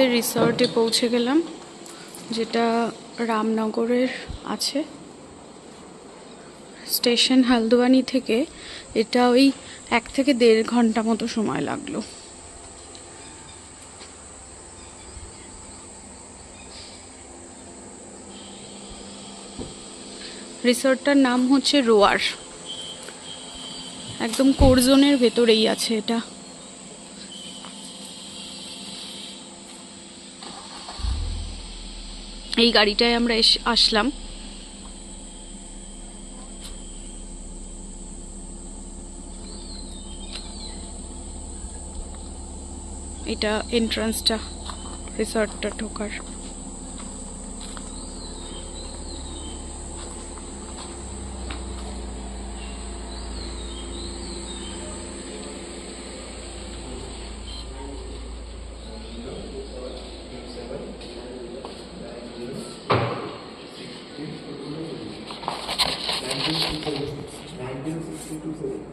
আমাদের রিসর্টে পৌঁছে গেলাম, যেটা রামনগরের আছে। স্টেশন হালদোয়ানি থেকে এটা ওই 1 থেকে 1.5 ঘন্টা মতো সময় লাগলো। রিসর্টটার নাম হচ্ছে রোয়ার, একদম কোর জোনের ভেতরেই আছে এটা। এই গাড়িটায় আমরা আসলাম। এটা এন্ট্রান্সটা রিসর্টটা ঢোকার।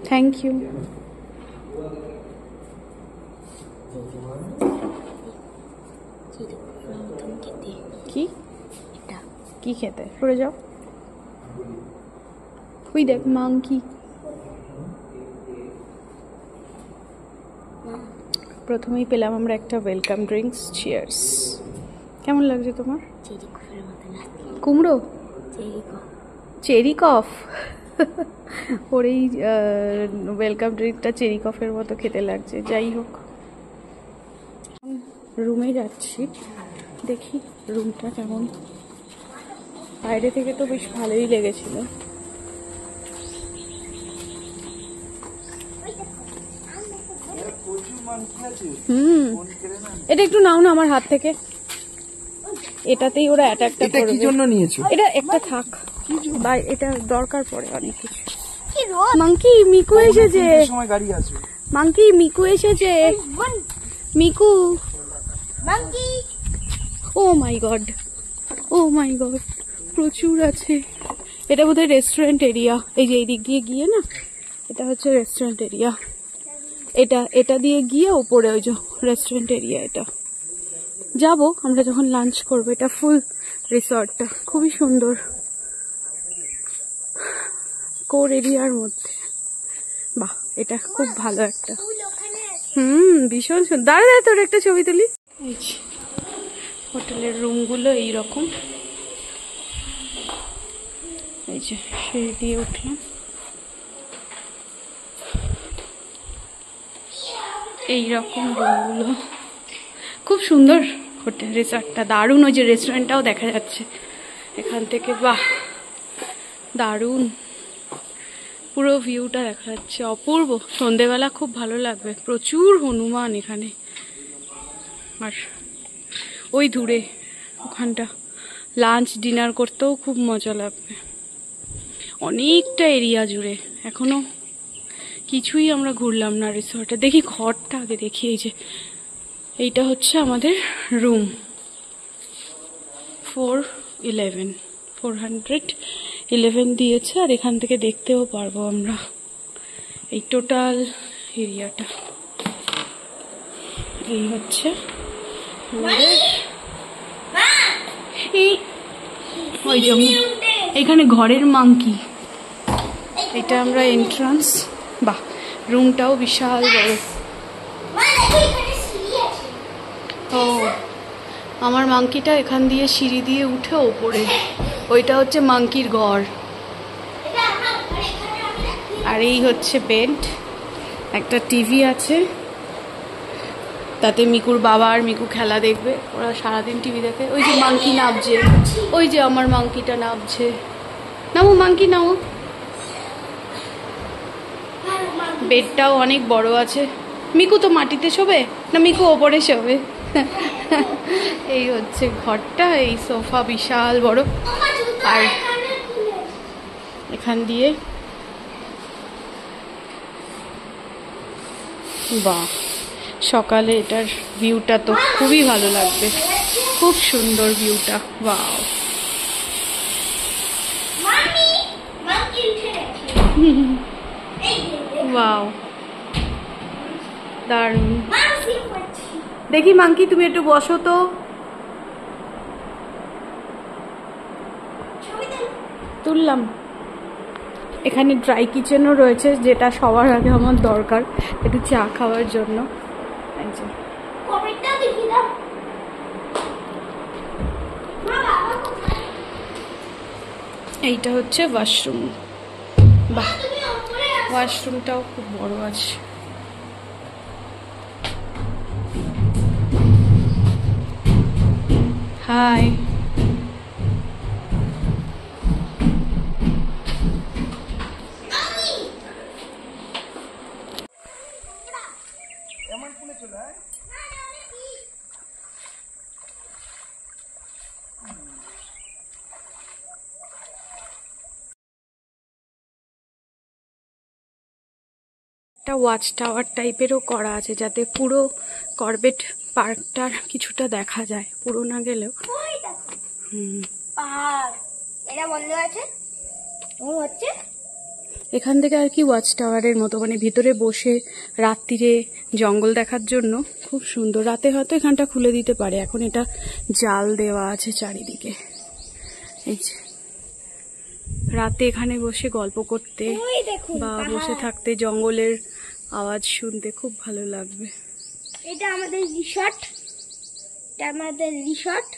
Thank you. কি কি খেতে পড়ে যাও? ওই দেখ মাংকি। প্রথমেই পেলাম আমরা একটা ওয়েলকাম ড্রিঙ্কস। চিয়ার্স। কেমন লাগছে তোমার? কুমড়ো চেরি কফ। ওর এই ওয়েলকাম ড্রিঙ্কটা চেরি কফের মতো খেতে লাগছে। যাই হোক, রুমে যাচ্ছি, দেখি রুমটা কেমন। বাইরে থেকে তো বেশ ভালোই লেগেছিল। এটা একটু নাও না আমার হাত থেকে। এটাতেই ওরা অ্যাটাকটা করবে। এটা কি জন্য নিয়েছো? এটা একটা থাক, ভাই এটা দরকার পড়ে অনেক কিছু। মাংকি মিকু এসেছে। সময় গাড়ি আছে। মাংকি মিকু এসেছে। Miku monkey. Oh my god, oh my god, প্রচুর আছে। এটা বোধহয় রেস্টুরেন্ট এরিয়া। এই যে এই দিক দিয়ে গিয়ে না, এটা হচ্ছে রেস্টুরেন্ট এরিয়া। এটা দিয়ে গিয়ে উপরে ওই যে রেস্টুরেন্ট এরিয়া। এটা যাবো আমরা যখন লাঞ্চ করবো। এটা ফুল রিসর্টটা খুবই সুন্দর, কোর এরিয়ার মধ্যে। বাহ, এটা খুব ভালো একটা। ভীষণ সুন্দর। দাঁড়া তোর একটা ছবি তুলি। এই হোটেলের রুমগুলো এইরকম। এই যে সিঁড়ি দিয়ে উঠলাম। এইরকম রুমগুলো খুব সুন্দর। হোটেল রিসর্টটা দারুণ। ওই যে রেস্টুরেন্টটাও দেখা যাচ্ছে এখান থেকে। বাহ, দারুণ, পুরো ভিউটা দেখা যাচ্ছে, অপূর্ব। সন্ধেবেলা খুব ভালো লাগবে। প্রচুর হনুমান এখানে। আর ওই দূরে ওখানটা লাঞ্চ ডিনার করতেও খুব মজা লাগবে। অনেকটা এরিয়া জুড়ে এখনো কিছুই আমরা ঘুরলাম না রিসর্টে। দেখি ঘরটা আগে দেখি। এই যে এইটা হচ্ছে আমাদের রুম 411 দিয়েছে। আর এখান থেকে দেখতেও পারবো আমরা এই টোটাল এরিয়াটা। এই হচ্ছে ওই যে এখানে ঘরের মাংকি। এটা আমরা এন্ট্রান্স। বাহ, রুমটাও বিশাল বড়। ও, আমার মাংকিটা এখান দিয়ে সিঁড়ি দিয়ে উঠে ওপরে। ওইটা হচ্ছে মাংকির ঘর। আর এই হচ্ছে বেড, একটা টিভি আছে, তাতে মিকুর বাবা আর মিকু খেলা দেখবে। ওরা সারাদিন টিভি দেখে। ওই যে মাংকি নামছে, ওই যে আমার মাংকিটা নামছে। নামো মাংকি নামো। বেডটাও অনেক বড় আছে। মিকু তো মাটিতে শোবে না, মিকু ওপরে শোবে। এই হচ্ছে ঘরটা। এই সোফা বিশাল বড়। আর এখান দিয়ে বাহ, সকালে এটার ভিউটা তো খুবই ভালো লাগবে। খুব সুন্দর ভিউটা। বাহ, ওয়াও, দারুণ। দেখি মাঙ্কি তুমি একটু বসো তো। তুললাম। এখানে ড্রাই কিচেনও রয়েছে, যেটা সবার আগে আমার দরকার একটু চা খাওয়ার জন্য। এইটা হচ্ছে ওয়াশরুম। বাহ, ওয়াশরুমটাও খুব বড় আছে। হাই। একটা ওয়াচ টাওয়ার টাইপেরও করা আছে, যাতে পুরো করবেট পার্কটার কিছুটা দেখা যায়, পুরো না গেলেও। এখান থেকে আর কি ওয়াচ টাওয়ারের মতো, মানে ভিতরে বসে রাত্রিরে জঙ্গল দেখার জন্য খুব সুন্দর। রাতে হয়তো এখানটা খুলে দিতে পারে, এখন এটা জাল দেওয়া আছে চারিদিকে। এই যে রাতে এখানে বসে গল্প করতে বা বসে থাকতে, জঙ্গলের আওয়াজ শুনতে খুব ভালো লাগবে। এটা আমাদের রিসর্ট,